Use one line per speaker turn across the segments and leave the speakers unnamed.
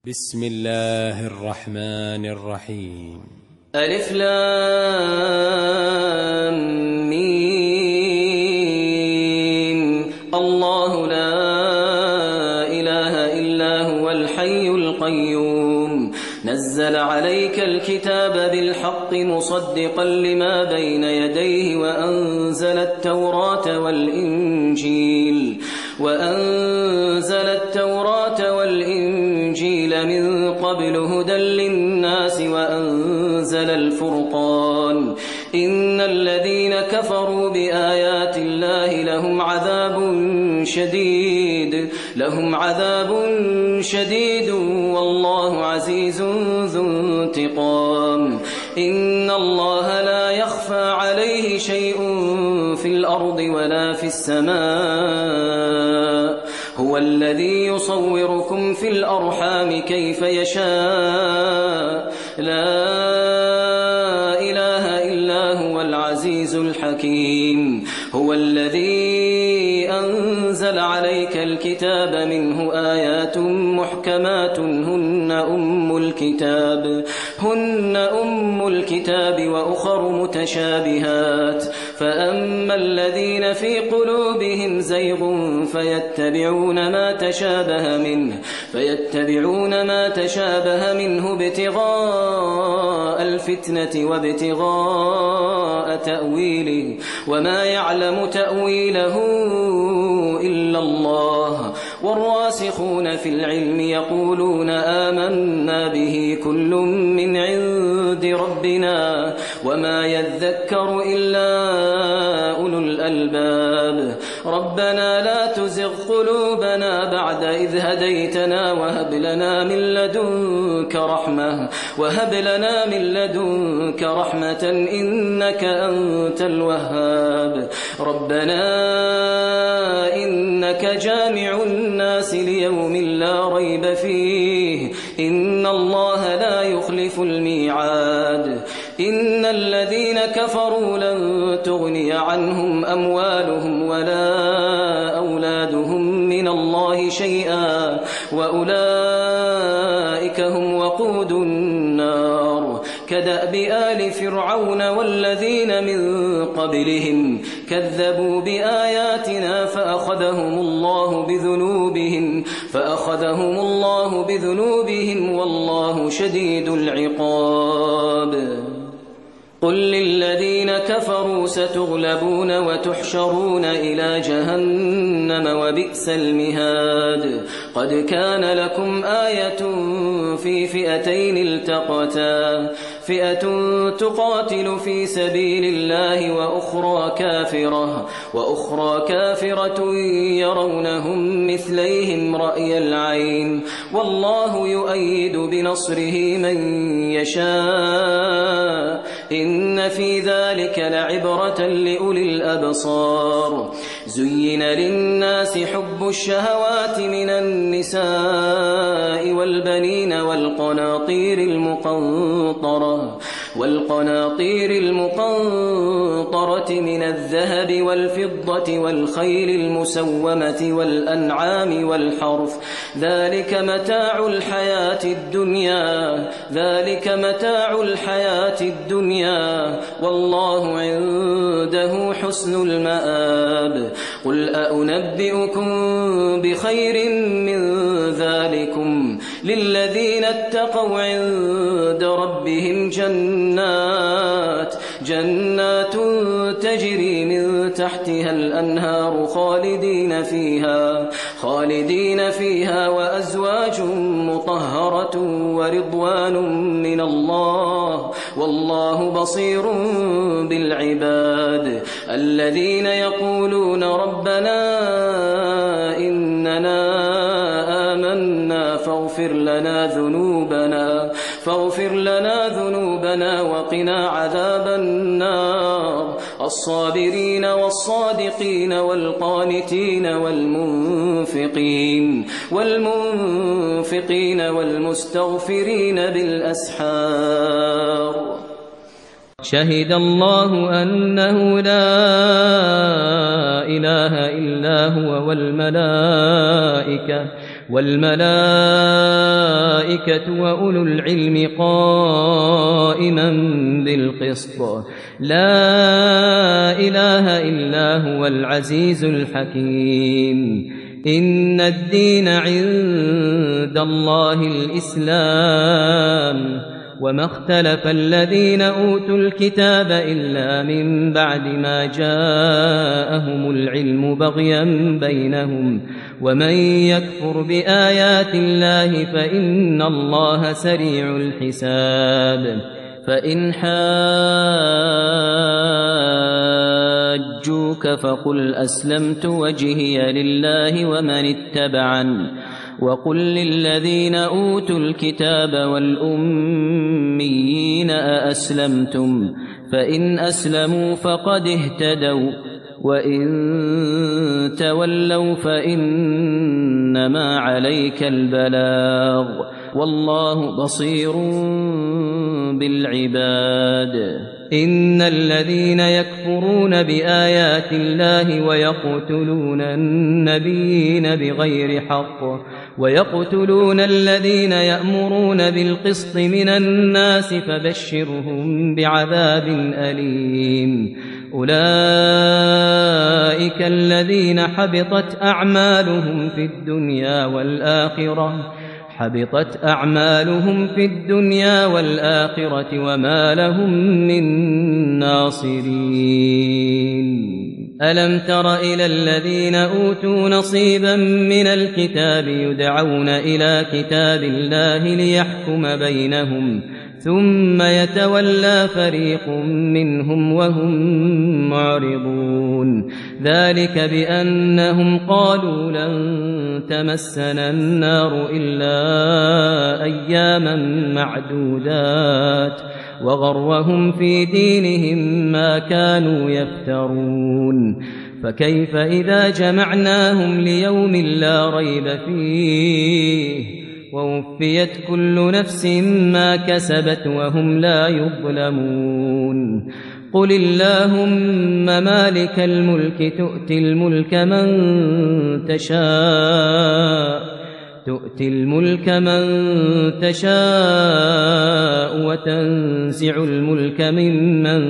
بسم الله الرحمن الرحيم.
ألف لام ميم. الله لا إله إلا هو الحي القيوم نزل عليك الكتاب بالحق مصدقا لما بين يديه وأنزل التوراة والإنجيل من قبل هدى للناس وأنزل الفرقان إن الذين كفروا بآيات الله لهم عذاب شديد والله عزيز ذو انتقام. إن الله لا يخفى عليه شيء في الأرض ولا في السماء هو الذي يصوركم في الأرحام كيف يشاء لا إله إلا هو العزيز الحكيم. هو الذي أنزل عليك الكتاب منه آيات محكمات هن أم الكتاب وأخر متشابهات فأما الذين في قلوبهم زيغ فيتبعون ما تشابه منه ابتغاء الفتنة وابتغاء تأويله وما يعلم تأويله إلا الله والراسخون في العلم يقولون آمنا به كل من عند ربنا وما يذكر إلا أولو الألباب. ربنا لا تزغ قلوبنا بعد إذ هديتنا وهب لنا من لدنك رحمة إنك أنت الوهاب. ربنا إنك جامع الناس ليوم لا ريب فيه إن الله لا يخلف الميعاد. إن الذين كفروا لن تغني عنهم أموالهم ولا أولادهم من الله شيئا وأولئك هم وقود النار. كدأب آل فرعون والذين من قبلهم كذبوا بآياتنا فأخذهم الله بذنوبهم والله شديد العقاب. قل للذين كفروا ستغلبون وتحشرون إلى جهنم وبئس المهاد. قد كان لكم آية في فئتين التقتا فئة تقاتل في سبيل الله وأخرى كافرة يرونهم مثليهم رأي العين والله يؤيد بنصره من يشاء إن في ذلك لعبرة لأولي الأبصار. زين للناس حب الشهوات من النساء والبنين والقناطير المقنطرة من الذهب والفضة والخيل المسومة والأنعام والحرث ذلك متاع الحياة الدنيا والله عنده حسن المآب. قل أأنبئكم بخير من ذلكم للذين اتقوا عند ربهم جنات تجري من تحتها الأنهار خالدين فيها وأزواج مطهرة ورضوان من الله والله بصير بالعباد. الذين يقولون ربنا إننا آمنا فاغفر لنا ذنوبنا وقنا عذاب النار. الصابرين والصادقين والقانتين والمنفقين والمستغفرين بالأسحار. شهد الله أنه لا إله إلا هو والملائكة والملائكة وأولو العلم قائما بالقسط لا إله إلا هو العزيز الحكيم إن الدين عند الله الإسلام وما اختلف الذين أوتوا الكتاب إلا من بعد ما جاءهم العلم بغيا بينهم ومن يكفر بآيات الله فإن الله سريع الحساب فإن حاجوك فقل أسلمت وجهي لله ومن اتبعني وقل للذين أوتوا الكتاب والأميين أأسلمتم فإن أسلموا فقد اهتدوا وإن تولوا فإنما عليك البلاغ والله بصير بالعباد إن الذين يكفرون بآيات الله ويقتلون النبيين بغير حق ويقتلون الذين يأمرون بالقسط من الناس فبشرهم بعذاب أليم أولئك الذين حبطت أعمالهم في الدنيا والآخرة وما لهم من ناصرين ألم تر إلى الذين أوتوا نصيبا من الكتاب يدعون إلى كتاب الله ليحكم بينهم ثم يتولى فريق منهم وهم معرضون ذلك بأنهم قالوا لن تمسنا النار إلا أياما معدودات وغرهم في دينهم ما كانوا يفترون فكيف إذا جمعناهم ليوم لا ريب فيه ووفيت كل نفس ما كسبت وهم لا يظلمون قل اللهم مالك الملك تؤتي الملك من تشاء وتنزع الملك ممن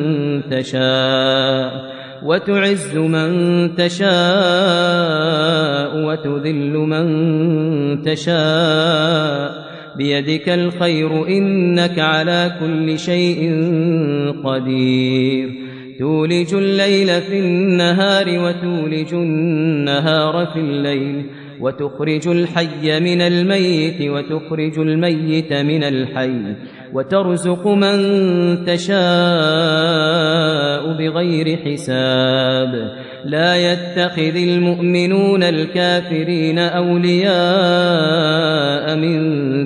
تشاء وتعز من تشاء وتذل من تشاء بيدك الخير إنك على كل شيء قدير تولج الليل في النهار وتولج النهار في الليل وتخرج الحي من الميت وتخرج الميت من الحي وترزق من تشاء بغير حساب لا يتخذ المؤمنون الكافرين أولياء من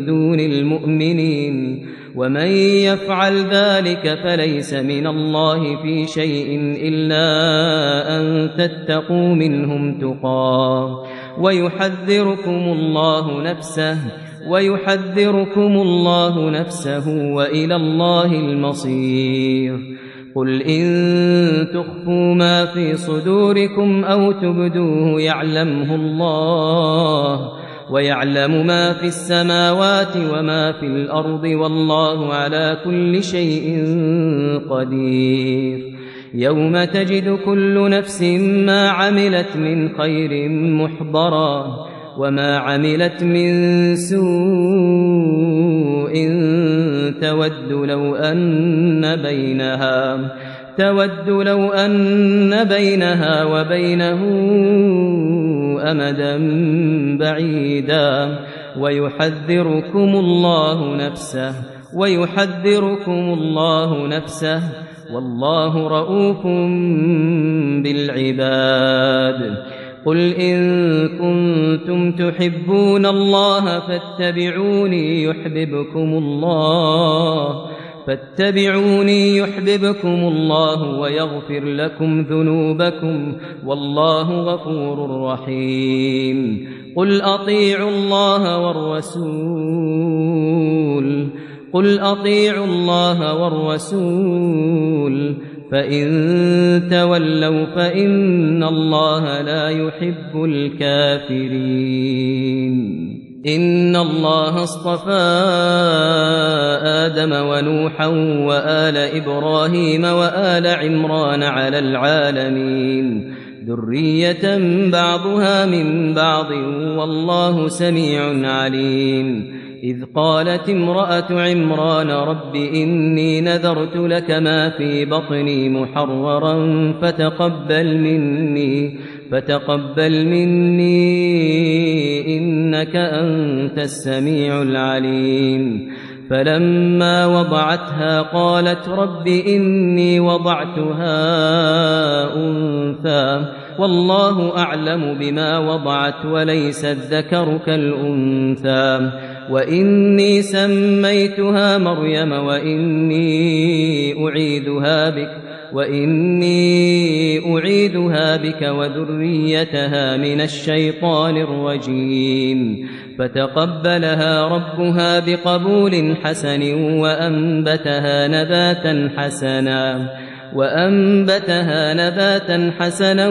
دون المؤمنين ومن يفعل ذلك فليس من الله في شيء إلا أن تتقوا منهم تقاه ويحذركم الله نفسه وإلى الله المصير قل إن تخفوا ما في صدوركم أو تبدوه يعلمه الله ويعلم ما في السماوات وما في الأرض والله على كل شيء قدير يوم تجد كل نفس ما عملت من خير محضرا وما عملت من سوء تود لو أن بينها وبينه أمدا بعيدا ويحذركم الله نفسه والله رؤوف بالعباد قل إن كنتم تحبون الله فاتبعوني يحببكم الله ويغفر لكم ذنوبكم والله غفور رحيم قل أطيعوا الله والرسول فإن تولوا فإن الله لا يحب الكافرين إن الله اصطفى آدم ونوحا وآل إبراهيم وآل عمران على العالمين ذرية بعضها من بعض والله سميع عليم إذ قالت امرأة عمران رب إني نذرت لك ما في بطني محررا فتقبل مني إنك أنت السميع العليم فلما وضعتها قالت رب إني وضعتها أنثى والله أعلم بما وضعت وليس الذكر كالأنثى وإني سميتها مريم وإني أعيدها بك وذريتها من الشيطان الرجيم فتقبلها ربها بقبول حسن وأنبتها نباتا حسنا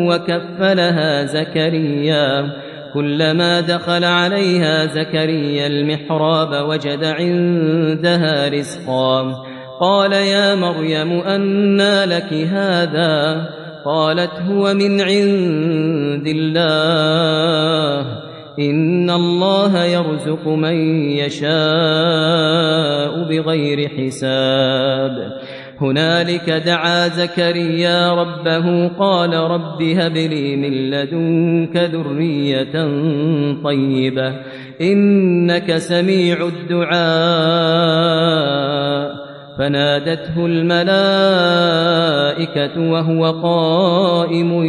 وكفلها زكريا كلما دخل عليها زكريا المحراب وجد عندها رزقا قال يا مريم أنى لك هذا قالت هو من عند الله إن الله يرزق من يشاء بغير حساب هنالك دعا زكريا ربه قال رب هب لي من لدنك ذرية طيبة إنك سميع الدعاء فنادته الملائكة وهو قائم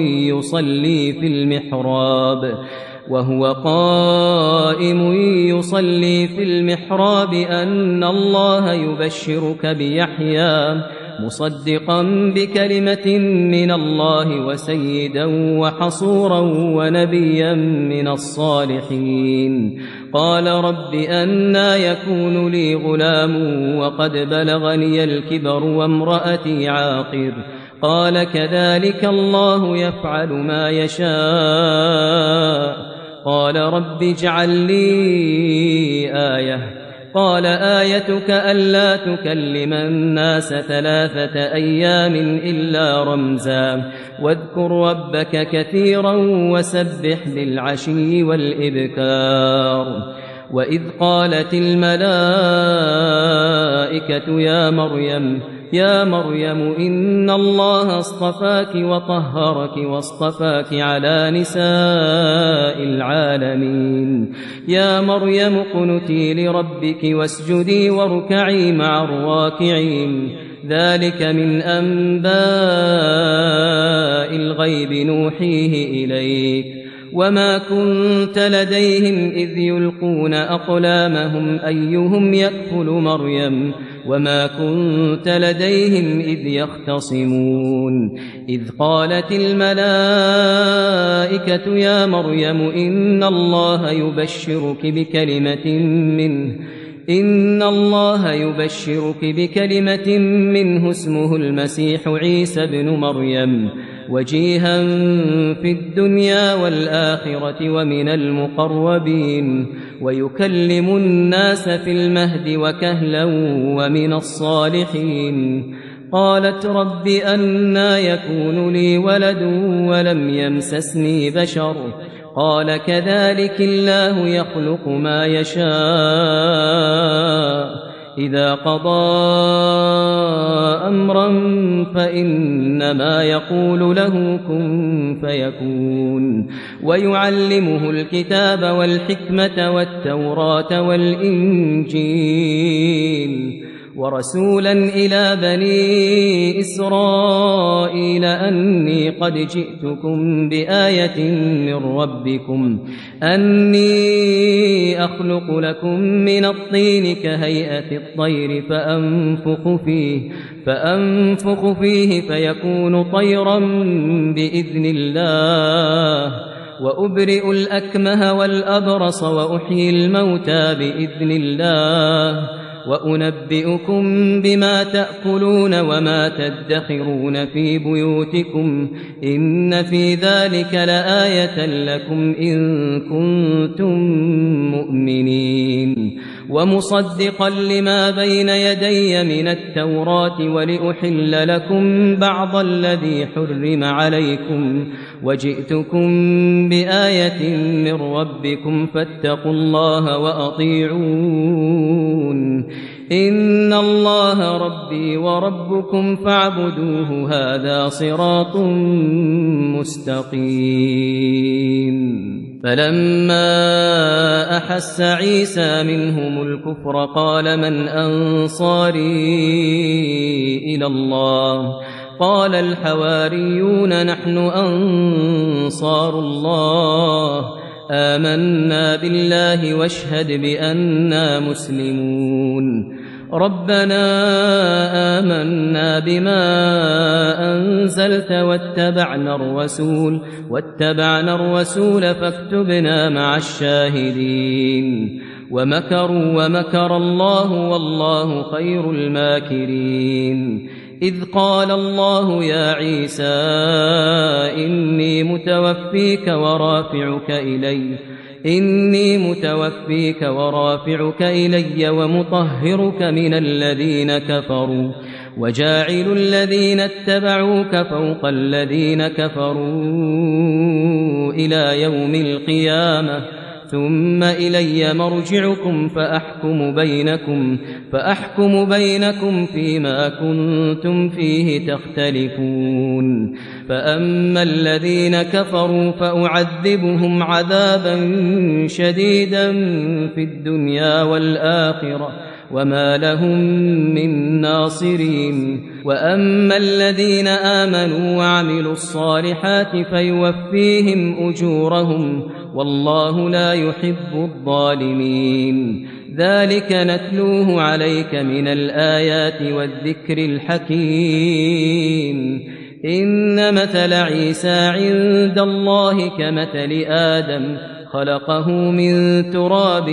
يصلي في المحراب أن الله يبشرك بيحيى مصدقا بكلمة من الله وسيدا وحصورا ونبيا من الصالحين قال رب أنى يكون لي غلام وقد بلغني الكبر وامرأتي عاقر قال كذلك الله يفعل ما يشاء قال رب اجعل لي آية قال آيتك ألا تكلم الناس 3 أيام إلا رمزا واذكر ربك كثيرا وسبح بالعشي والإبكار وإذ قالت الملائكة يا مريم إن الله اصطفاك وطهرك واصطفاك على نساء العالمين يا مريم اقنتي لربك واسجدي واركعي مع الراكعين ذلك من أنباء الغيب نوحيه إليك وما كنت لديهم إذ يلقون أقلامهم أيهم يكفل مريم وما كنت لديهم إذ يختصمون إذ قالت الملائكة يا مريم إن الله يبشرك بكلمة منه اسمه المسيح عيسى ابن مريم وجيها في الدنيا والآخرة ومن المقربين ويكلم الناس في المهد وكهلا ومن الصالحين قالت رب أنى يكون لي ولد ولم يمسسني بشر قال كذلك الله يخلق ما يشاء إذا قضى أمرا فإنما يقول له كن فيكون ويعلمه الكتاب والحكمة والتوراة والإنجيل ورسولا إلى بني إسرائيل أني قد جئتكم بآية من ربكم أني أخلق لكم من الطين كهيئة الطير فأنفخ فيه فيكون طيرا بإذن الله وأبرئ الأكمه والأبرص وأحيي الموتى بإذن الله وأنبئكم بما تأكلون وما تدخرون في بيوتكم إن في ذلك لآية لكم إن كنتم مؤمنين ومصدقا لما بين يدي من التوراة ولأحل لكم بعض الذي حرم عليكم وجئتكم بآية من ربكم فاتقوا الله وأطيعون إن الله ربي وربكم فاعبدوه هذا صراط مستقيم فلما أحس عيسى منهم الكفر قال من أنصاري إلى الله قال الحواريون نحن أنصار الله آمنا بالله واشهد بأننا مسلمون ربنا آمنا بما أنزلت واتبعنا الرسول فاكتبنا مع الشاهدين ومكروا ومكر الله والله خير الماكرين إذ قال الله يا عيسى إني متوفيك ورافعك إلي ومطهرك من الذين كفروا وجاعل الذين اتبعوك فوق الذين كفروا إلى يوم القيامة ثم إلي مرجعكم فأحكم بينكم فيما كنتم فيه تختلفون فأما الذين كفروا فأعذبهم عذابا شديدا في الدنيا والآخرة وما لهم من ناصرين وأما الذين آمنوا وعملوا الصالحات فيوفيهم أجورهم والله لا يحب الظالمين ذلك نتلوه عليك من الآيات والذكر الحكيم إن مثل عيسى عند الله كمثل آدم خلقه من تراب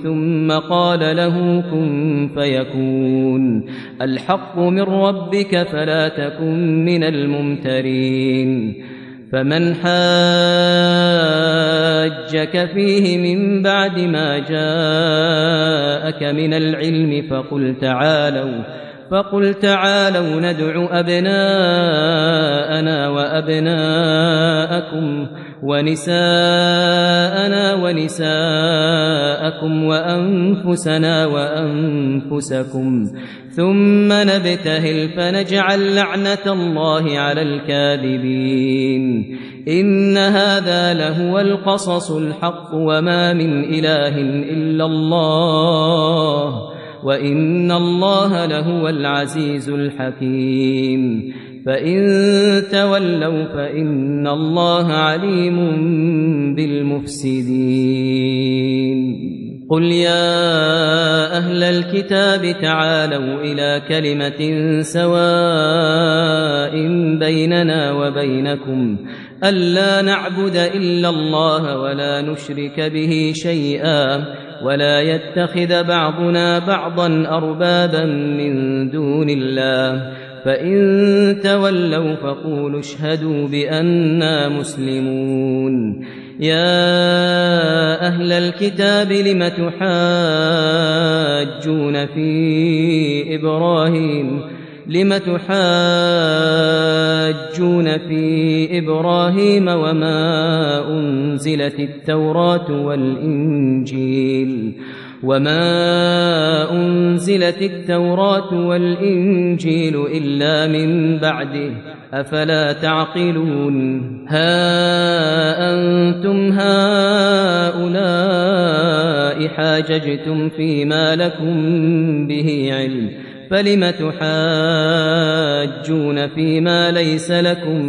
ثم قال له كن فيكون الحق من ربك فلا تكن من الممترين فمن حاجك فيه من بعد ما جاءك من العلم فقل تعالوا ندع أبناءنا وأبناءكم ونساءنا ونساءكم وأنفسنا وأنفسكم ثم نبتهل فنجعل لعنة الله على الكاذبين إن هذا لهو القصص الحق وما من إله إلا الله وإن الله لهو العزيز الحكيم فإن تولوا فإن الله عليم بالمفسدين قل يا أهل الكتاب تعالوا إلى كلمة سواء بيننا وبينكم ألا نعبد إلا الله ولا نشرك به شيئا ولا يتخذ بعضنا بعضا أربابا من دون الله فإن تولوا فقولوا اشهدوا بأننا مسلمون يا أهل الكتاب لم تحاجون في إبراهيم وما أنزلت التوراة والإنجيل إلا من بعده أفلا تعقلون ها أنتم هؤلاء حاججتم فيما لكم به علم فلم تحاجون فيما ليس لكم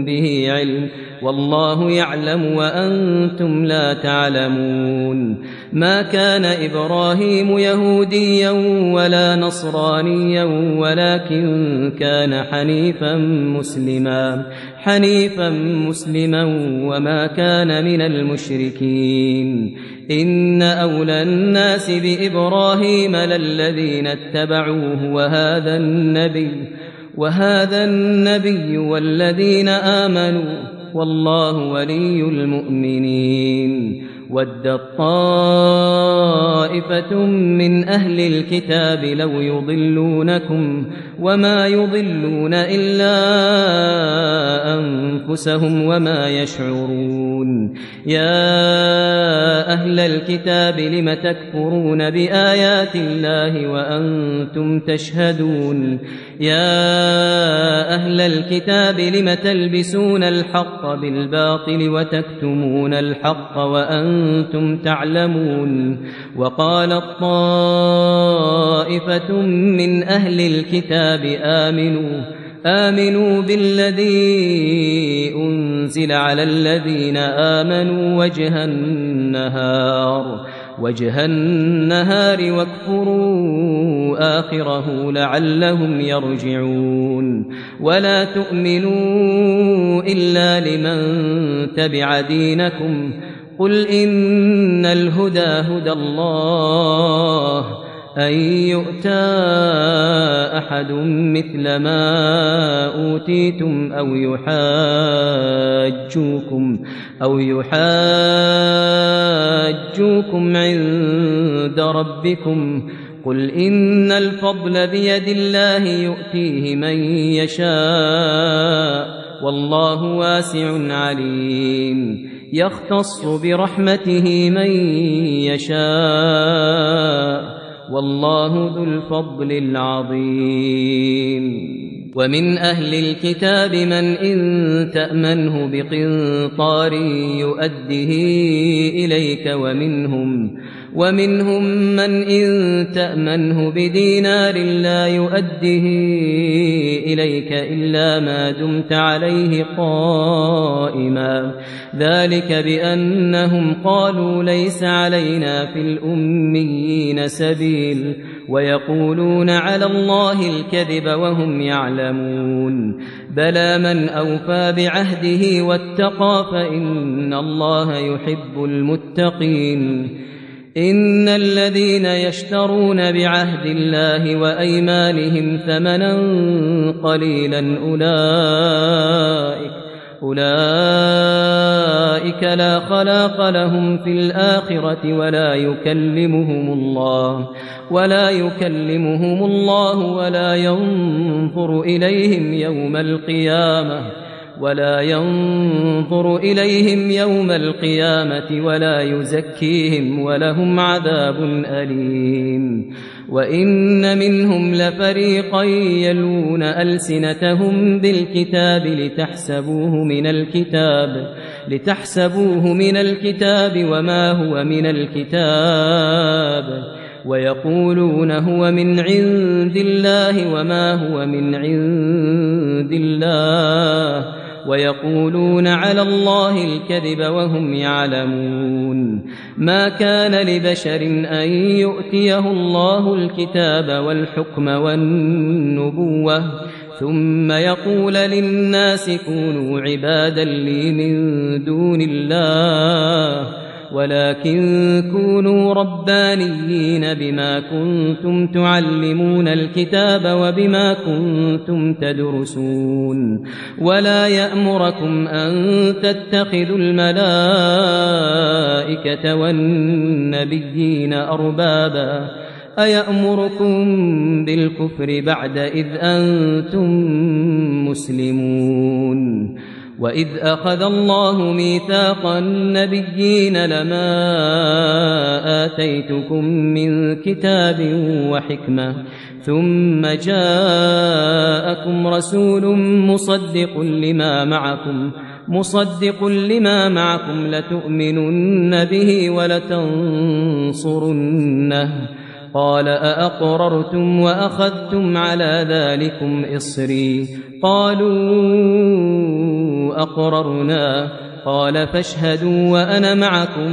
به علم والله يعلم وأنتم لا تعلمون ما كان إبراهيم يهوديا ولا نصرانيا ولكن كان حنيفا مسلما وما كان من المشركين إن أولى الناس بإبراهيم للذين اتبعوه وهذا النبي والذين آمنوا والله ولي المؤمنين ودت طائفة من أهل الكتاب لو يضلونكم وما يضلون إلا أنفسهم وما يشعرون يا أهل الكتاب لم تكفرون بآيات الله وأنتم تشهدون يا أهل الكتاب لم تلبسون الحق بالباطل وتكتمون الحق وأنتم تعلمون وقالت طائفة من أهل الكتاب آمنوا بالذي أنزل على الذين آمنوا وجه النهار واكفروا آخره لعلهم يرجعون ولا تؤمنوا إلا لمن تبع دينكم قل إن الهدى هدى الله أن يؤتى أحد مثل ما أوتيتم أو يحاجوكم عند ربكم قل إن الفضل بيد الله يؤتيه من يشاء والله واسع عليم يختص برحمته من يشاء والله ذو الفضل العظيم ومن أهل الكتاب من إن تأمنه بقنطار يؤده إليك ومنهم من إن تأمنه بدينار لا يؤده إليك إلا ما دمت عليه قائما ذلك بأنهم قالوا ليس علينا في الأميين سبيل ويقولون على الله الكذب وهم يعلمون بلى من أوفى بعهده واتقى فإن الله يحب المتقين إن الذين يشترون بعهد الله وأيمانهم ثمنا قليلا أولئك لا خلاق لهم في الآخرة ولا يكلمهم الله ولا ينظر إليهم يوم القيامة ولا يزكيهم ولهم عذاب أليم وإن منهم لفريقا يلوون ألسنتهم بالكتاب لتحسبوه من الكتاب وما هو من الكتاب ويقولون هو من عند الله وما هو من عند الله ويقولون على الله الكذب وهم يعلمون ما كان لبشر أن يؤتيه الله الكتاب والحكم والنبوة ثم يقول للناس كونوا عبادا لي من دون الله ولكن كونوا ربانيين بما كنتم تعلمون الكتاب وبما كنتم تدرسون ولا يأمركم أن تتخذوا الملائكة والنبيين أربابا أيأمركم بالكفر بعد إذ أنتم مسلمون وإذ أخذ الله ميثاق النبيين لما آتيتكم من كتاب وحكمة ثم جاءكم رسول مصدق لما معكم لتؤمنن به ولتنصرنه قال أأقررتم وأخذتم على ذلكم إصري قالوا أقررنا قال فاشهدوا وأنا معكم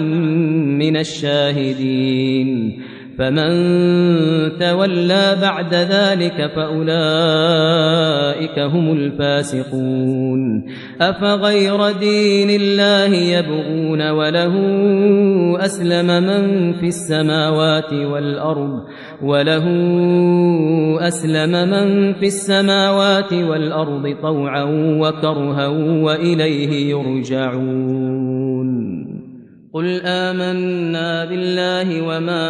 من الشاهدين فمن تولى بعد ذلك فأولئك هم الفاسقون أفغير دين الله يبغون وله أسلم من في السماوات والأرض طوعا وكرها وإليه يرجعون قل آمنا بالله وما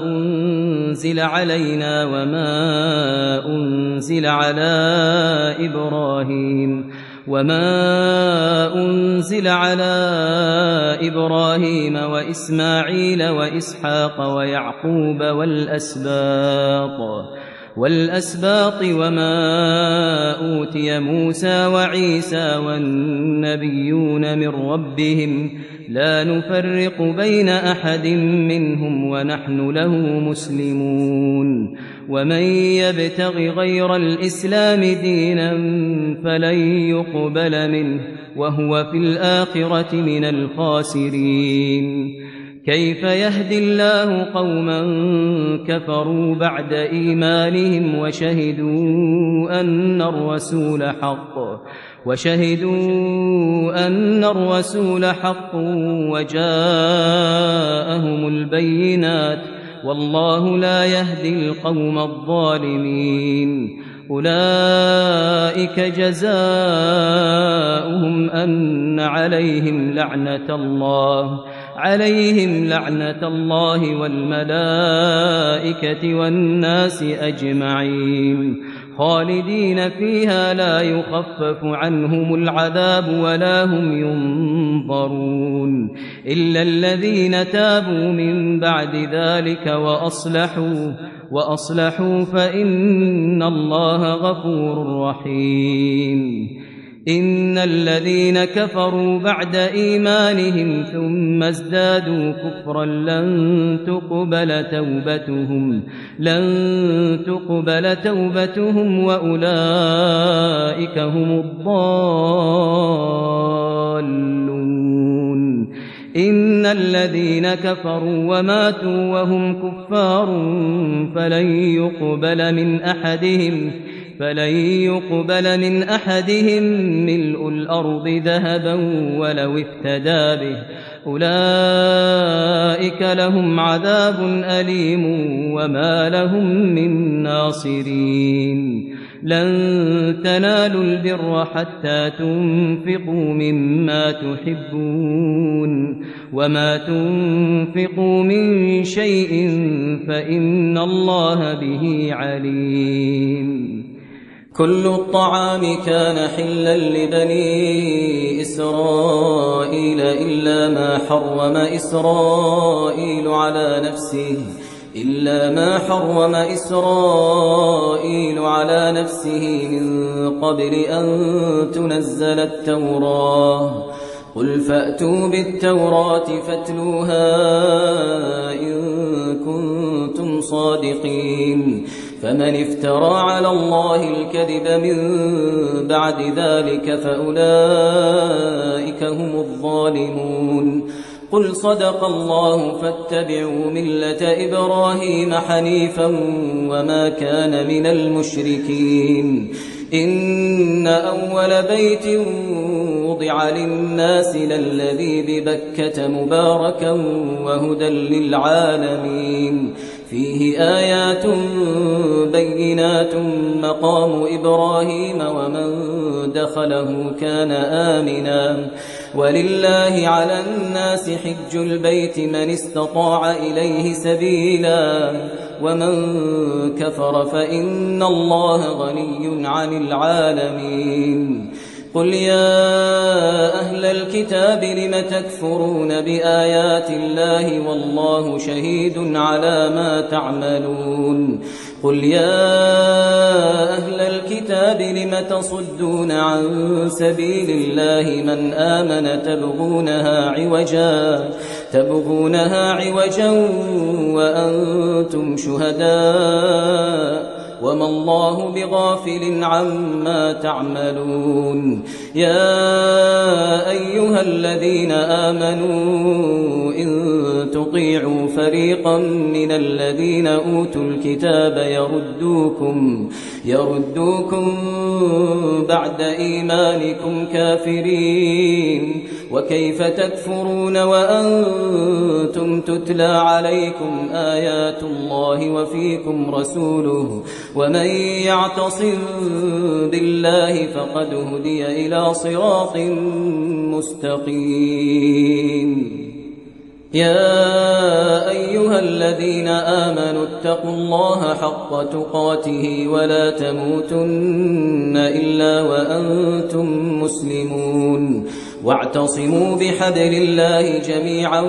أنزل علينا وما أنزل على إبراهيم وإسماعيل وإسحاق ويعقوب والأسباط وما أوتي موسى وعيسى والنبيون من ربهم لا نفرق بين أحد منهم ونحن له مسلمون ومن يبتغ غير الإسلام دينا فلن يقبل منه وهو في الآخرة من الخاسرين كيف يهدي الله قوما كفروا بعد إيمانهم وشهدوا أن الرسول حق وجاءهم البينات والله لا يهدي القوم الظالمين أولئك جزاؤهم أن عليهم لعنة الله والملائكة والناس أجمعين خالدين فيها لا يخفف عنهم العذاب ولا هم ينظرون إلا الذين تابوا من بعد ذلك وأصلحوا فإن الله غفور رحيم إن الذين كفروا بعد إيمانهم ثم ازدادوا كفرا لن تقبل توبتهم وأولئك هم الضالون إن الذين كفروا وماتوا وهم كفار فلن يقبل من أحدهم ملء الأرض ذهبا ولو افتدى به أولئك لهم عذاب أليم وما لهم من ناصرين لن تنالوا البر حتى تنفقوا مما تحبون وما تنفقوا من شيء فإن الله به عليم كل الطعام كان حلا لبني إسرائيل إلا ما حرم إسرائيل على نفسه من قبل أن تنزل التوراة قل فأتوا بالتوراة فاتلوها إن كنتم صادقين فمن افترى على الله الكذب من بعد ذلك فأولئك هم الظالمون قل صدق الله فاتبعوا ملة إبراهيم حنيفا وما كان من المشركين إن أول بيت وضع للناس للذي ببكة مباركا وهدى للعالمين فيه آيات بينات مقام إبراهيم ومن دخله كان آمنا ولله على الناس حج البيت من استطاع إليه سبيلا ومن كفر فإن الله غني عن العالمين قل يا أهل الكتاب لم تكفرون بآيات الله والله شهيد على ما تعملون قل يا أهل الكتاب لم تصدون عن سبيل الله من آمن تبغونها عوجا وأنتم شهداء
وما الله بغافل عما تعملون يا أيها الذين آمنوا إن تطيعوا فريقا من الذين أوتوا الكتاب يردوكم بعد إيمانكم كافرين وكيف تكفرون وأنتم تتلى عليكم آيات الله وفيكم رسوله ومن يعتصم بالله فقد هدي إلى صراط مستقيم يا أيها الذين آمنوا اتقوا الله حق تقاته ولا تموتن إلا وأنتم مسلمون واعتصموا بحبل الله جميعا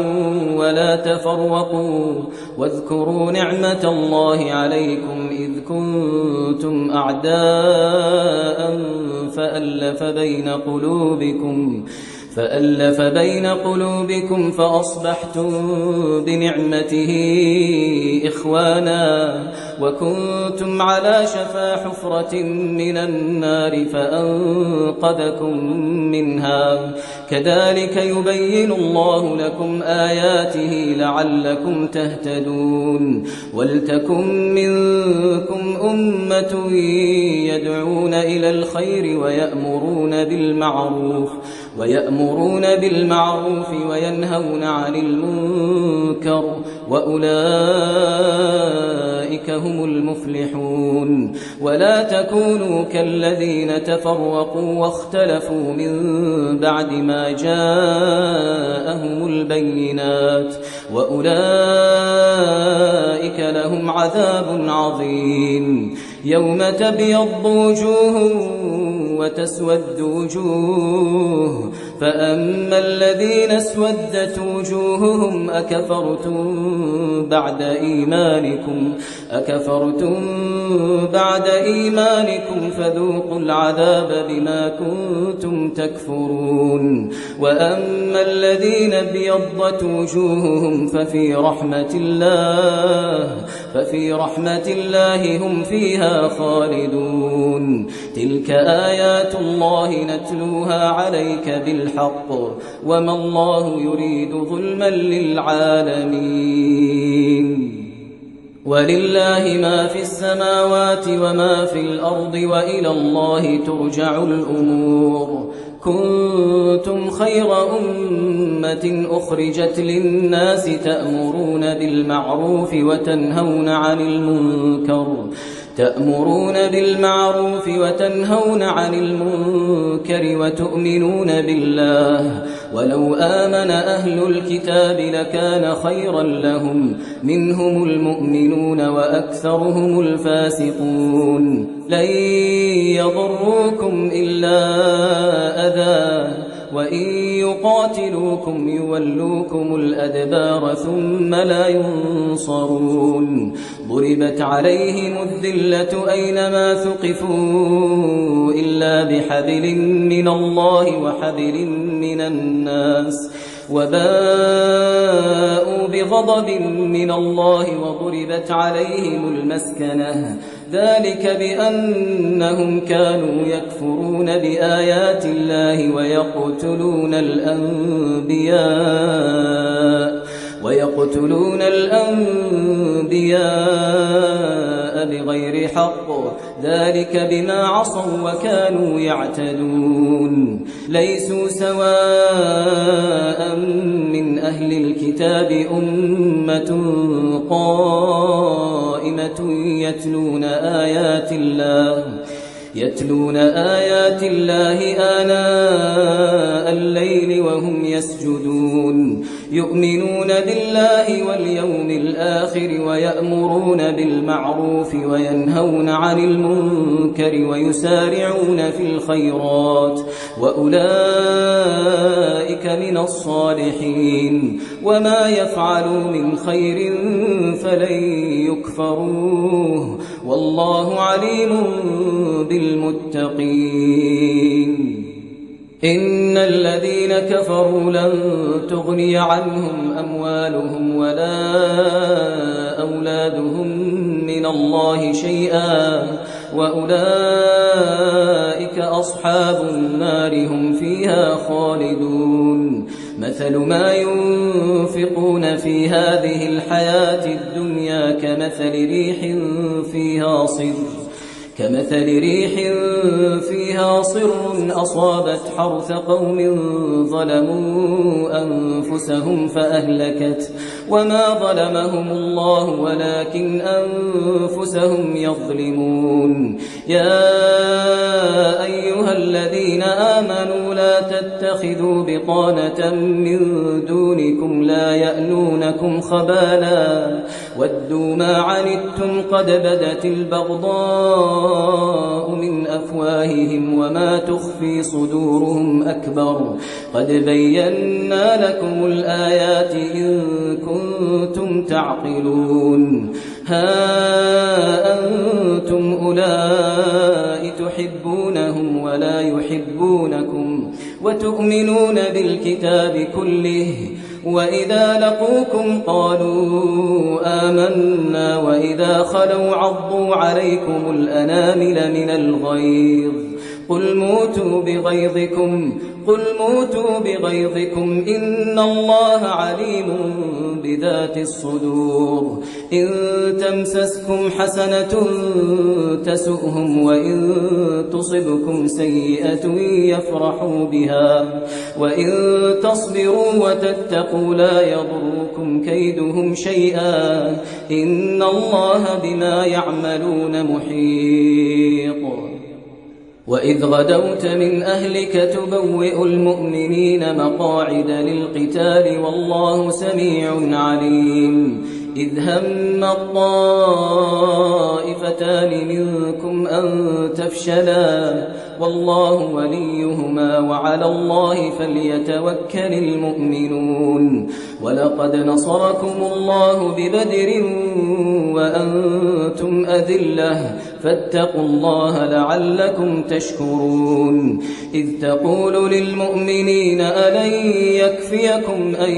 ولا تفرقوا واذكروا نعمة الله عليكم إذ كنتم أعداء فألف بين قلوبكم فأصبحتم بنعمته إخوانا وكنتم على شفا حفرة من النار فأنقذكم منها كذلك يبين الله لكم آياته لعلكم تهتدون ولتكن منكم أمة يدعون إلى الخير ويأمرون بالمعروف وينهون عن المنكر وأولئك هم المفلحون ولا تكونوا كالذين تفرقوا واختلفوا من بعد ما جاءهم البينات وأولئك لهم عذاب عظيم يوم تبيض وجوه وتسود وجوه فأما الذين اسودت وجوههم أكفرتم بعد إيمانكم فذوقوا العذاب بما كنتم تكفرون وأما الذين ابيضت وجوههم ففي رحمة الله هم فيها خالدون تلك آيات الله نتلوها عليك بالحق وما الله يريد ظلما للعالمين ولله ما في السماوات وما في الأرض وإلى الله ترجع الأمور كنتم خير أمة أخرجت للناس تأمرون بالمعروف وتنهون عن المنكر وتؤمنون بالله ولو آمن أهل الكتاب لكان خيرا لهم منهم المؤمنون وأكثرهم الفاسقون لن يضروكم إلا أذى وإن يقاتلوكم يولوكم الأدبار ثم لا ينصرون ضربت عليهم الذلة أينما ثقفوا إلا بحبل من الله وحبل من الناس وباءوا بغضب من الله وضربت عليهم المسكنة ذلك بأنهم كانوا يكفرون بآيات الله ويقتلون الأنبياء بغير حق ذلك بما عصوا وكانوا يعتدون ليسوا سواء من أهل الكتاب أمة قائمة يتلون آيات الله آناء الليل وهم يسجدون يؤمنون بالله واليوم الآخر ويأمرون بالمعروف وينهون عن المنكر ويسارعون في الخيرات وأولئك من الصالحين وما يفعلوا من خير فلن يكفروه والله عليم بالمتقين إن الذين كفروا لن تغني عنهم أموالهم ولا أولادهم من من الله شيئا وأولئك أصحاب النار هم فيها خالدون مثل ما ينفقون في هذه الحياة الدنيا كمثل ريح فيها صر أصابت حرث قوم ظلموا أنفسهم فأهلكت وما ظلمهم الله ولكن أنفسهم يظلمون يا أيها الذين آمنوا لا تتخذوا بطانة من دونكم لا يألونكم خبالا ودوا ما عنتم قد بدت البغضاء من أفواههم وما تخفي صدورهم أكبر قد بينا لكم الآيات إن كنتم تعقلون ها أنتم أولئك تحبونهم ولا يحبونكم وتؤمنون بالكتاب كله وإذا لقوكم قالوا آمنا وإذا خلوا عضوا عليكم الأنامل من الغيظ قل موتوا بغيظكم إن الله عليم بذات الصدور إن تمسسكم حسنة تسؤهم وإن تصبكم سيئة يفرحوا بها وإن تصبروا وتتقوا لا يضركم كيدهم شيئا إن الله بما يعملون محيط وإذ غدوت من أهلك تبوئ المؤمنين مقاعد للقتال والله سميع عليم إذ هم الطائفتان منكم أن تفشلا والله وليهما وعلى الله فليتوكل المؤمنون ولقد نصركم الله ببدر وأنتم أذلة فاتقوا الله لعلكم تشكرون إذ تقول للمؤمنين ألن يكفيكم أن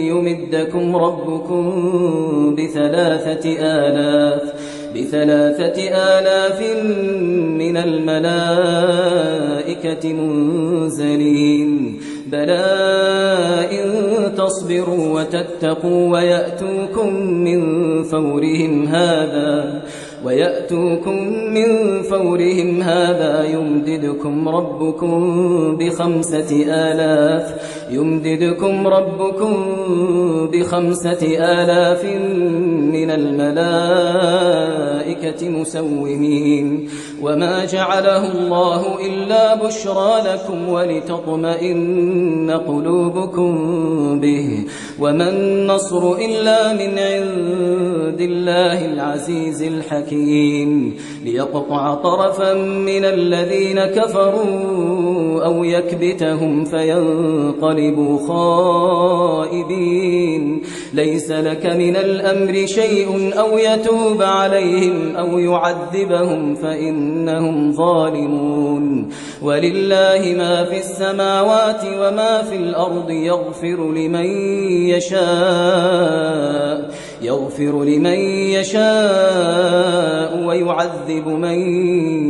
يمدكم ربكم بثلاثة آلاف من الملائكة منزلين بلى إن تصبروا وتتقوا ويأتوكم من فورهم هذا يمددكم ربكم بخمسة آلاف من الملائكة مسومين وما جعله الله إلا بشرى لكم ولتطمئن قلوبكم به وما النصر إلا من عند الله العزيز الحكيم ليقطع طرفا من الذين كفروا أو يكبتهم فينقلبوا خائبين ليس لك من الأمر شيء أو يتوب عليهم أو يعذبهم فإنهم ظالمون ولله ما في السماوات وما في الأرض يغفر لمن يشاء ويعذب من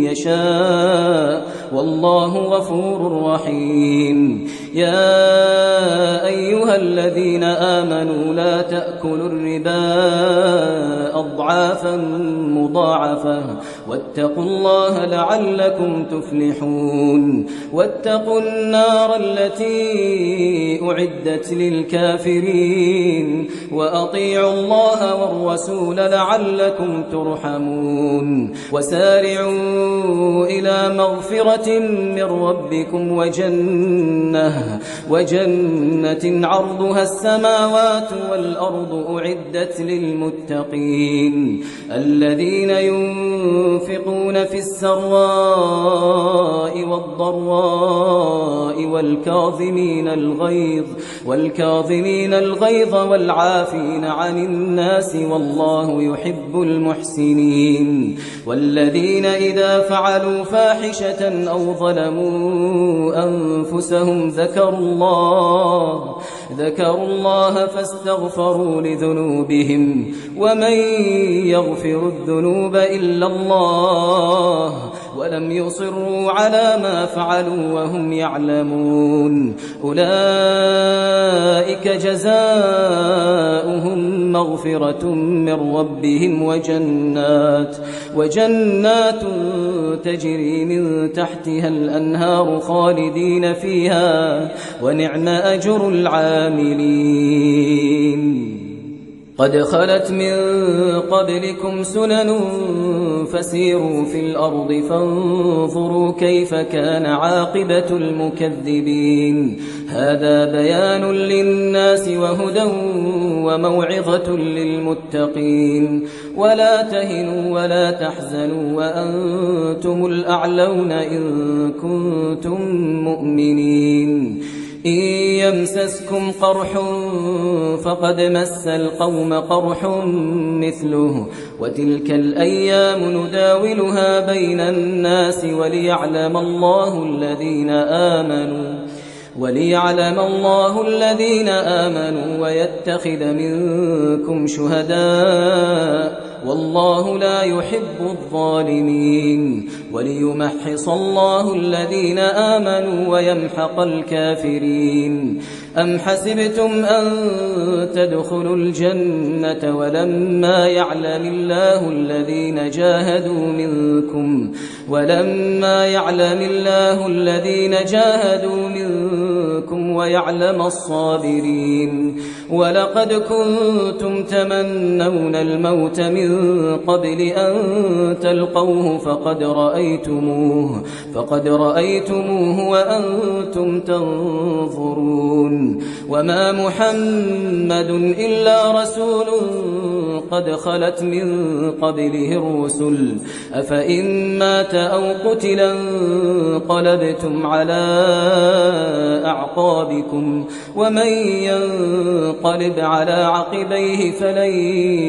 يشاء والله غفور رحيم يا أيها الذين آمنوا لا تأكلوا الربا أضعافا مضاعفة واتقوا الله لعلكم تفلحون واتقوا النار التي أعدت للكافرين وأطيعوا الله والرسول لعلكم ترحمون وسارعوا إلى مغفرة من ربكم وجنة عرضها السماوات والأرض أعدت للمتقين الذين ينفقون في السراء والضراء والكاظمين الغيظ والعافين عن الناس والله يحب المحسنين والذين إذا فعلوا فاحشة أو ظلموا أنفسهم ذكروا الله فاستغفروا لذنوبهم ومن يغفر الذنوب إلا الله ولم يصروا على ما فعلوا وهم يعلمون أولئك جزاؤهم مغفرة من ربهم وجنات تجري من تحتها الأنهار خالدين فيها ونعم أجر العاملين قد خلت من قبلكم سنن فسيروا في الأرض فانظروا كيف كان عاقبة المكذبين هذا بيان للناس وهدى وموعظة للمتقين ولا تهنوا ولا تحزنوا وأنتم الأعلون إن كنتم مؤمنين إن يمسسكم قرح فقد مس القوم قرح مثله وتلك الأيام نداولها بين الناس وليعلم الله الذين آمنوا ويتخذ منكم شهداء والله لا يحب الظالمين وليمحص الله الذين آمنوا ويمحق الكافرين أم حسبتم أن تدخلوا الجنة ولما يعلم الله الذين جاهدوا منكم ويعلم الصابرين ولقد كنتم تمنون الموت من قبل أن تلقوه فقد رأيتموه وأنتم تنظرون وما محمد إلا رسول قد خلت من قبله الرسل أفإن مات أو قتلا انقلبتم على أعقابكم ومن ينقلب على عقبيه فلن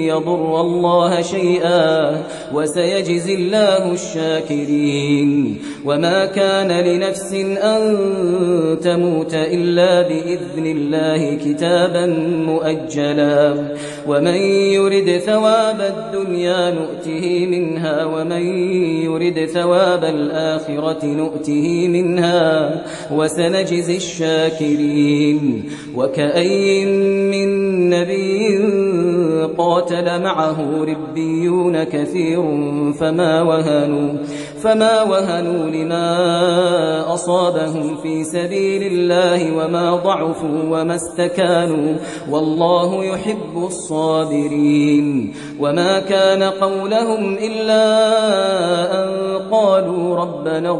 يضر الله شيئا وسيجزي الله الشاكرين وما كان لنفس أن تموت إلا بإذن الله كتابا مؤجلا ومن يرد ثواب الدنيا نؤته منها ومن يرد ثواب الآخرة نؤته منها وسنجزي الشاكرين وكأي من نبي قاتل معه ربيون كثير فما وهنوا لما أصابهم في سبيل الله وما ضعفوا وما استكانوا والله يحب الصابرين وما كان قولهم إلا أن قالوا ربنا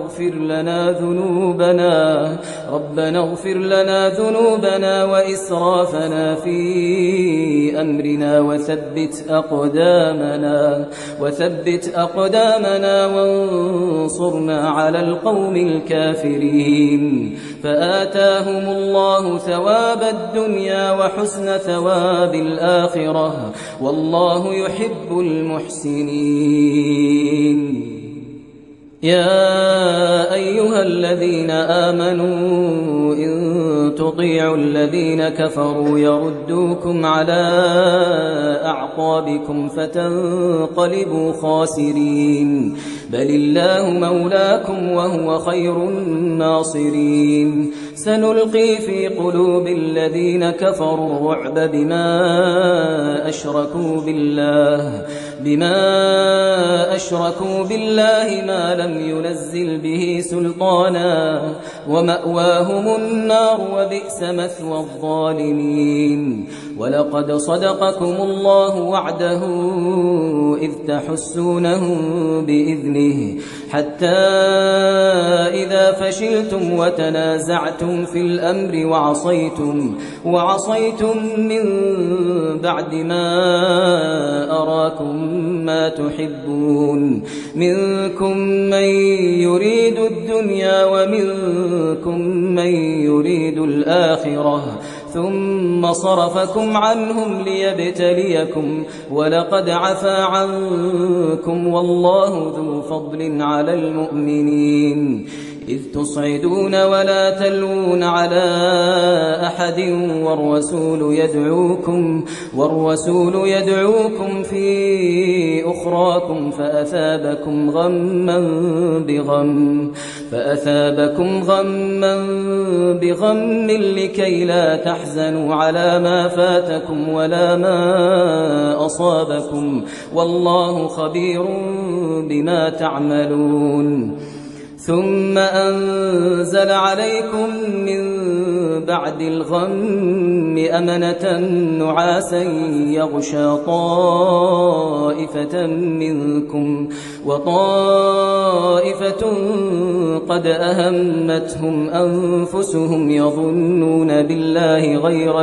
اغفر لنا ذنوبنا وإسرافنا في أمرنا وثبت أقدامنا وانصرنا على القوم الكافرين فآتاهم الله ثواب الدنيا وحسن ثواب الآخرة والله يحب المحسنين يا أيها الذين آمنوا إن تطيعوا الذين كفروا يردوكم على أعقابكم فتنقلبوا خاسرين بل الله مولاكم وهو خير الناصرين سنلقي في قلوب الذين كفروا الرعب بما أشركوا بالله ما لم ينزل به سلطانا ومأواهم النار وبئس مثوى الظالمين ولقد صدقكم الله وعده إذ تحسونهم بإذنه حتى إذا فشلتم وتنازعتم في الأمر وعصيتم من بعد ما أراكم ما تحبون منكم من يريد الدنيا ومنكم من يريد الآخرة ثم صرفكم عنهم ليبتليكم ولقد عفا عنكم والله ذو فضل على المؤمنين إذ تصعدون ولا تلوون على أحد والرسول يدعوكم في أخراكم فأثابكم غما بغم لكي لا تحزنوا على ما فاتكم ولا ما أصابكم والله خبير بما تعملون ثم أنزل عليكم من بعد الغم أمنة نعاسا يغشى طائفة منكم وطائفة قد أهمتهم أنفسهم يظنون بالله غير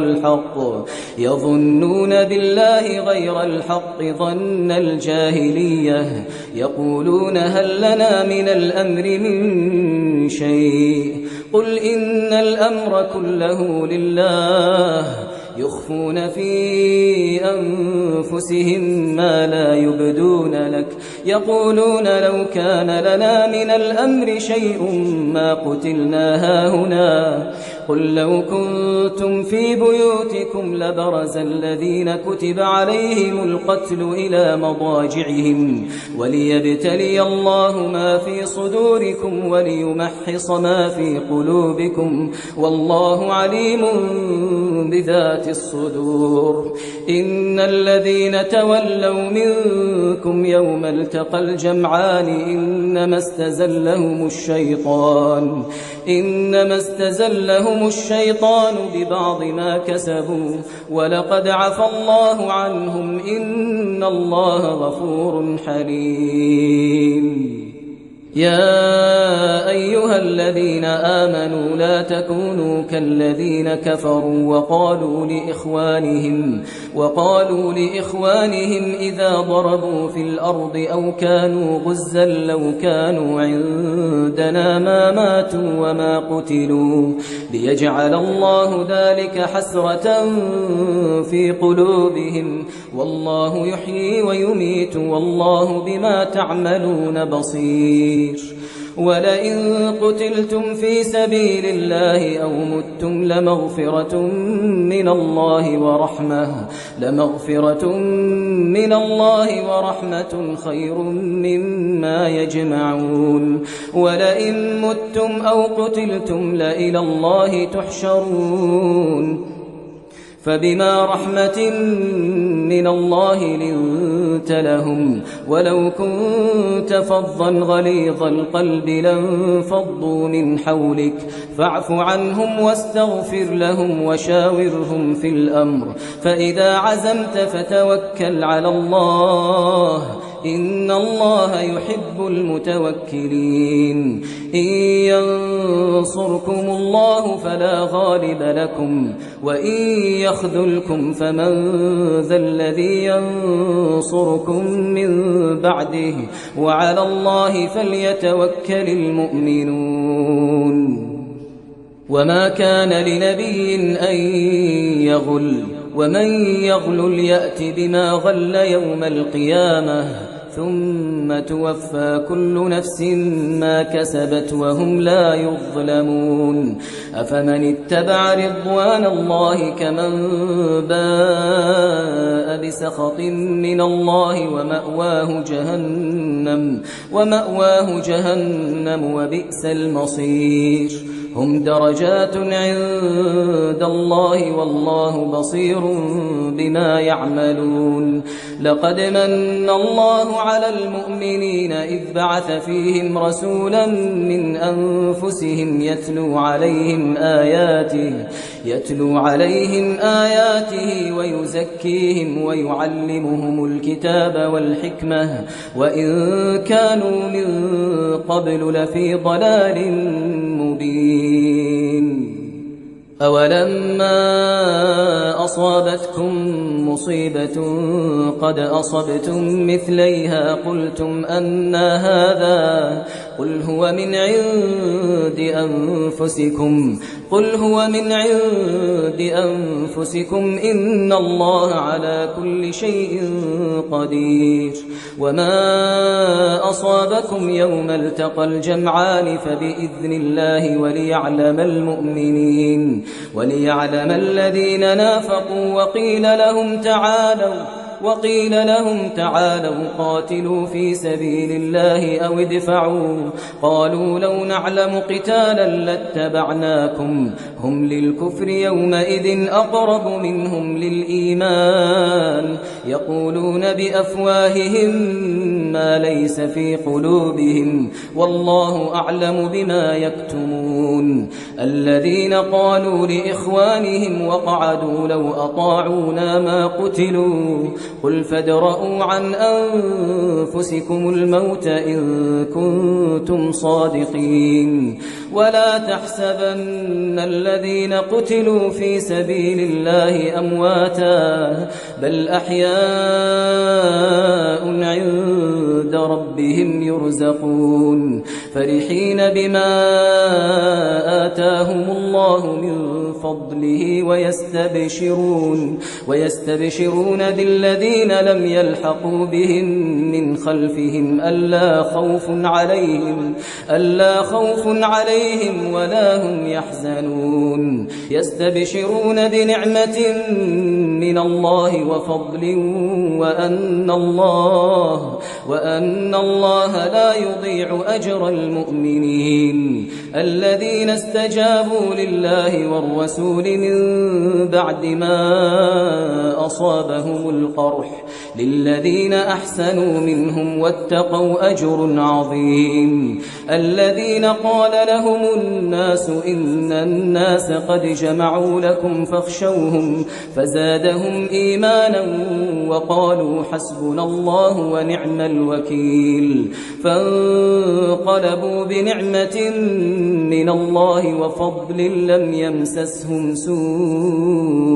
الحق ظن الجاهلية يقولون هل لنا من الأمر من شيء قل إن الأمر كله لله يخفون في أنفسهم ما لا يبدون لك يقولون لو كان لنا من الأمر شيء ما قتلنا هاهنا قل لو كنتم في بيوتكم لبرز الذين كتب عليهم القتل إلى مضاجعهم وليبتلي الله ما في صدوركم وليمحص ما في قلوبكم والله عليم بذات الصدور إن الذين تولوا منكم يوم التقى الجمعان إنما استزلهم الشيطان ببعض ما كسبوا ولقد عفى الله عنهم إن الله غفور حليم يا أيها الذين آمنوا لا تكونوا كالذين كفروا وقالوا لإخوانهم إذا ضربوا في الأرض أو كانوا غزا لو كانوا عندنا ما ماتوا وما قتلوا ليجعل الله ذلك حسرة في قلوبهم والله يحيي ويميت والله بما تعملون بصير ولئن قتلتم في سبيل الله أو متم لمغفرة من الله ورحمة خير مما يجمعون ولئن متم أو قتلتم لإلى الله تحشرون فبما رحمة من الله لنت لهم ولو كنت فظا غليظ القلب لانفضوا من حولك فاعف عنهم واستغفر لهم وشاورهم في الأمر فإذا عزمت فتوكل على الله إن الله يحب المتوكلين إن ينصركم الله فلا غالب لكم وإن يخذلكم فمن ذا الذي ينصركم من بعده وعلى الله فليتوكل المؤمنون وما كان لنبي أن يغل ومن يغل يأت بما غل يوم القيامة ثم توفى كل نفس ما كسبت وهم لا يظلمون أفمن اتبع رضوان الله كمن باء بسخط من الله ومأواه جهنم وبئس المصير هم درجات عند الله والله بصير بما يعملون لقد من الله على المؤمنين إذ بعث فيهم رسولا من أنفسهم يتلو عليهم آياته ويزكيهم ويعلمهم الكتاب والحكمة وإن كانوا من قبل لفي ضلال مبين أولما أصابتكم مصيبة قد أصبتم مثليها قلتم أنى هذا قل هو من عند أنفسكم إن الله على كل شيء قدير وما أصابكم يوم التقى الجمعان فبإذن الله وليعلم الذين نافقوا وقيل لهم تعالوا قاتلوا في سبيل الله أو ادفعوا قالوا لو نعلم قتالا لاتبعناكم هم للكفر يومئذ أقرب منهم للإيمان يقولون بأفواههم ما ليس في قلوبهم والله أعلم بما يكتمون الذين قالوا لإخوانهم وقعدوا لو أطاعونا ما قتلوا قل فادرءوا عن أنفسكم الموت إن كنتم صادقين ولا تحسبن الذين قتلوا في سبيل الله أمواتا بل أحياء عند ربهم يرزقون فرحين بما آتاهم الله من فضله ويستبشرون بالذين لم يلحقوا بهم من خلفهم ألا خوف عليهم ولا هم يحزنون يستبشرون بنعمة من الله وفضل وأن الله لا يضيع أجر المؤمنين الذين استجابوا لله والرسول من بعد ما أصابهم القرح للذين أحسنوا منهم واتقوا أجر عظيم الذين قال لهم الناس إن الناس قد جمعوا لكم فاخشوهم فزادهم إيمانا وقالوا حسبنا الله ونعم الوكيل فانقلبوا بنعمة من الله وفضل لم يمسسهم سوء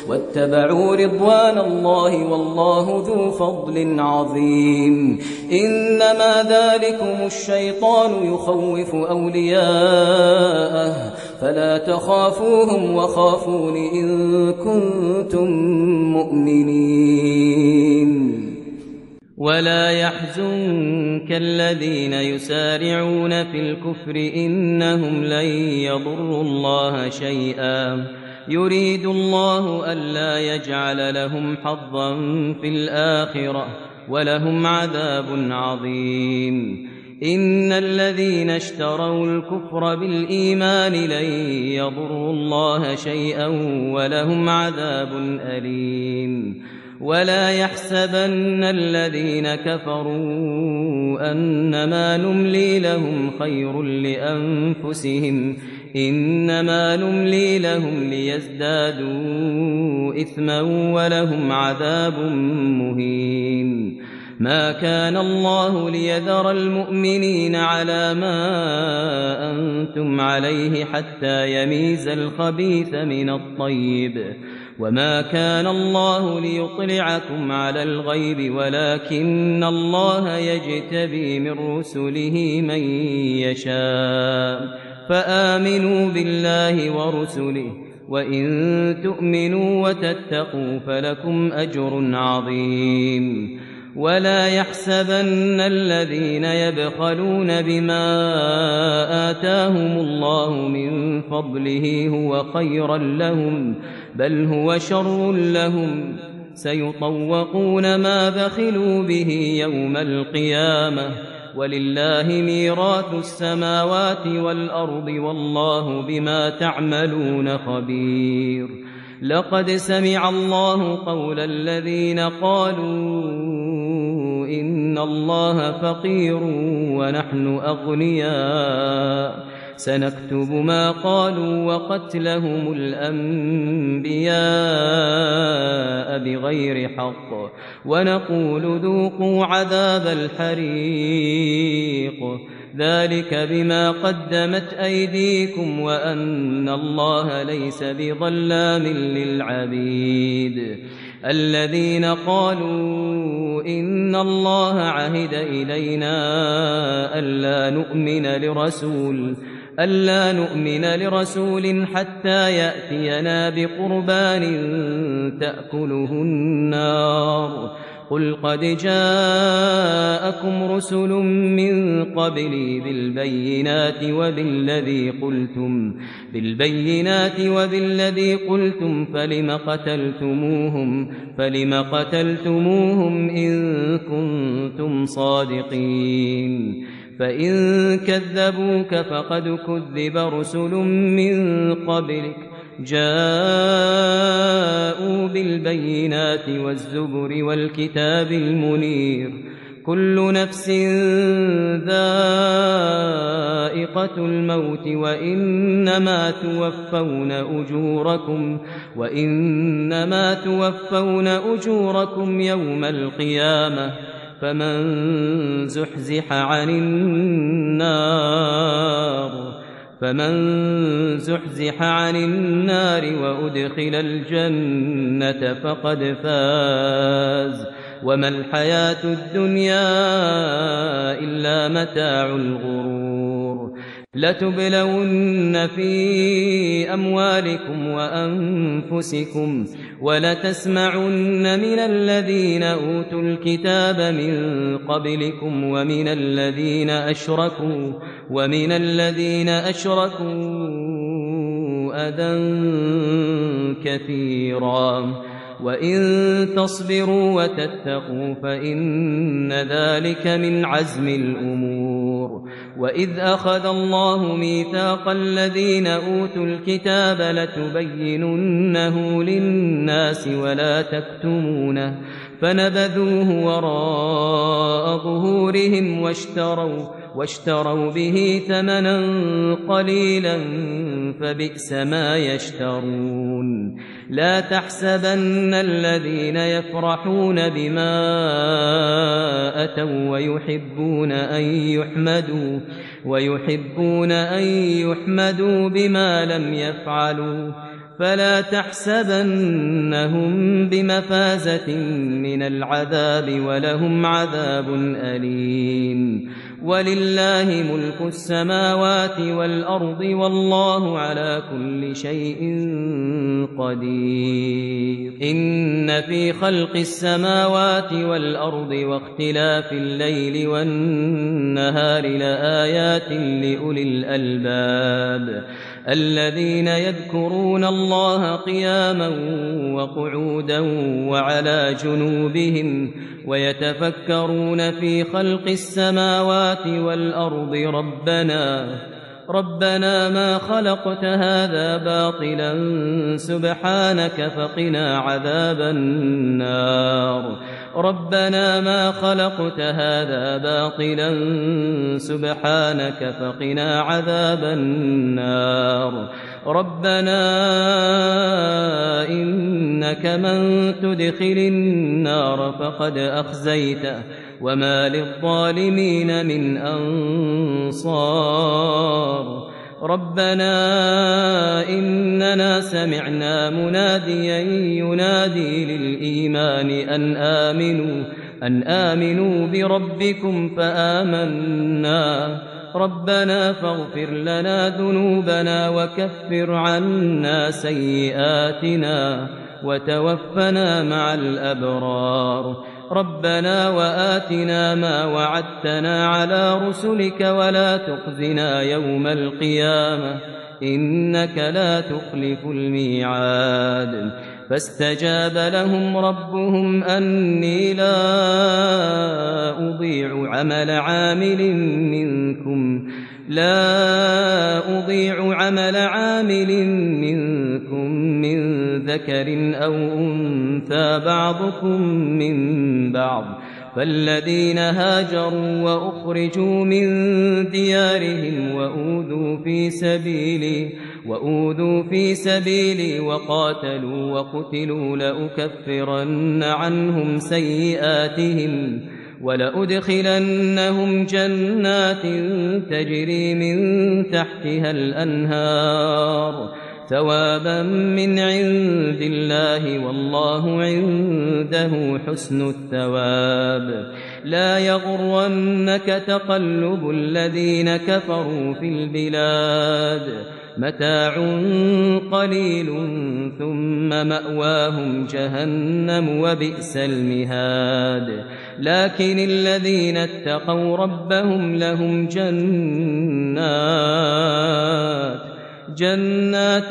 واتبعوا رضوان الله والله ذو فضل عظيم إنما ذلكم الشيطان يخوف أولياءه فلا تخافوهم وخافون إن كنتم مؤمنين
ولا يحزنك الذين يسارعون في الكفر إنهم لن يضروا الله شيئا يريد الله ألا يجعل لهم حظا في الآخرة ولهم عذاب عظيم إن الذين اشتروا الكفر بالإيمان لن يضروا الله شيئا ولهم عذاب أليم ولا يحسبن الذين كفروا أنما نملي لهم خير لأنفسهم إنما نملي لهم ليزدادوا إثما ولهم عذاب مهين ما كان الله ليذر المؤمنين على ما أنتم عليه حتى يميز الخبيث من الطيب وما كان الله ليطلعكم على الغيب ولكن الله يجتبي من رسله من يشاء فآمنوا بالله ورسله وإن تؤمنوا وتتقوا فلكم أجر عظيم ولا يحسبن الذين يبخلون بما آتاهم الله من فضله هو خيرا لهم بل هو شر لهم سيطوقون ما بخلوا به يوم القيامة ولله ميراث السماوات والأرض والله بما تعملون خبير لقد سمع الله قول الذين قالوا إن الله فقير ونحن أغنياء سنكتب ما قالوا وقتلهم الأنبياء بغير حق ونقول ذوقوا عذاب الحريق ذلك بما قدمت أيديكم وأن الله ليس بظلام للعبيد الذين قالوا إن الله عهد إلينا ألا نؤمن لرسول حتى يأتينا بقربان تأكله النار قل قد جاءكم رسل من قبلي بالبينات وبالذي قلتم فلم قتلتموهم إن كنتم صادقين فإن كذبوك فقد كذب رسل من قبلك جاءوا بالبينات والزبر والكتاب المنير كل نفس ذائقة الموت وإنما توفون أجوركم يوم القيامة فمن زحزح عن النار وأدخل الجنة فقد فاز وما الحياة الدنيا إلا متاع الغرور لتبلون في أموالكم وأنفسكم ولتسمعن من الذين أوتوا الكتاب من قبلكم ومن الذين أشركوا أذى كثيرا وإن تصبروا وتتقوا فإن ذلك من عزم الأمور وإذ أخذ الله ميثاق الذين أوتوا الكتاب لتبيننه للناس ولا تكتمونه فنبذوه وراء ظهورهم واشتروا به ثمنا قليلا فبئس ما يشترون لا تحسبن الذين يفرحون بما أتوا ويحبون أن يحمدوا بما لم يفعلوا فلا تحسبنهم بمفازة من العذاب ولهم عذاب أليم ولله ملك السماوات والأرض والله على كل شيء قدير إن في خلق السماوات والأرض واختلاف الليل والنهار لآيات لأولي الألباب الذين يذكرون الله قياما وقعودا وعلى جنوبهم ويتفكرون في خلق السماوات والأرض ربنا ما خلقت هذا باطلا سبحانك فقنا عذاب النار ربنا ما خلقت هذا باطلا سبحانك فقنا عذاب النار ربنا إنك من تدخل النار فقد أخزيته وما للظالمين من أنصار ربنا إننا سمعنا مناديا ينادي للإيمان أن آمنوا بربكم فآمنا ربنا فاغفر لنا ذنوبنا وكفر عنا سيئاتنا وتوفنا مع الأبرار ربنا وآتنا ما وعدتنا على رسلك ولا تخزنا يوم القيامة إنك لا تخلف الميعاد فاستجاب لهم ربهم أني لا أضيع عمل عامل منكم من ذكر أو أنثى بعضكم من بعض فالذين هاجروا وأخرجوا من ديارهم وأوذوا في سبيلي وقاتلوا وقتلوا لأكفرن عنهم سيئاتهم ولأدخلنهم جنات تجري من تحتها الأنهار ثوابا من عند الله والله عنده حسن الثواب لا يغرنك تقلب الذين كفروا في البلاد متاع قليل ثم مأواهم جهنم وبئس المهاد لكن الذين اتقوا ربهم لهم جنات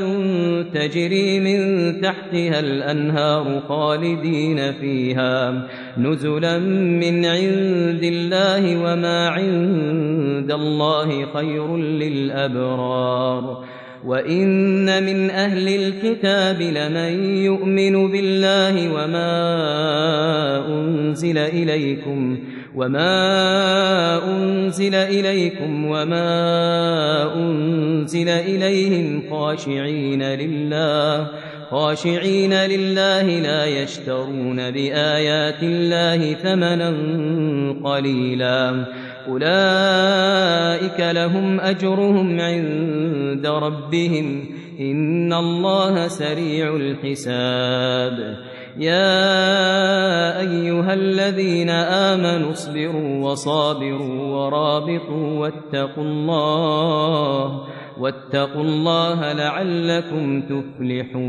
تجري من تحتها الأنهار خالدين فيها نزلا من عند الله وما عند الله خير للأبرار وإن من أهل الكتاب لمن يؤمن بالله وما أنزل إليكم وما أنزل إليهم خاشعين لله لا يشترون بآيات الله ثمنا قليلا أولئك لهم أجرهم عند ربهم إن الله سريع الحساب يا أيها الذين آمنوا اصبروا وصابروا ورابطوا واتقوا الله لعلكم تفلحون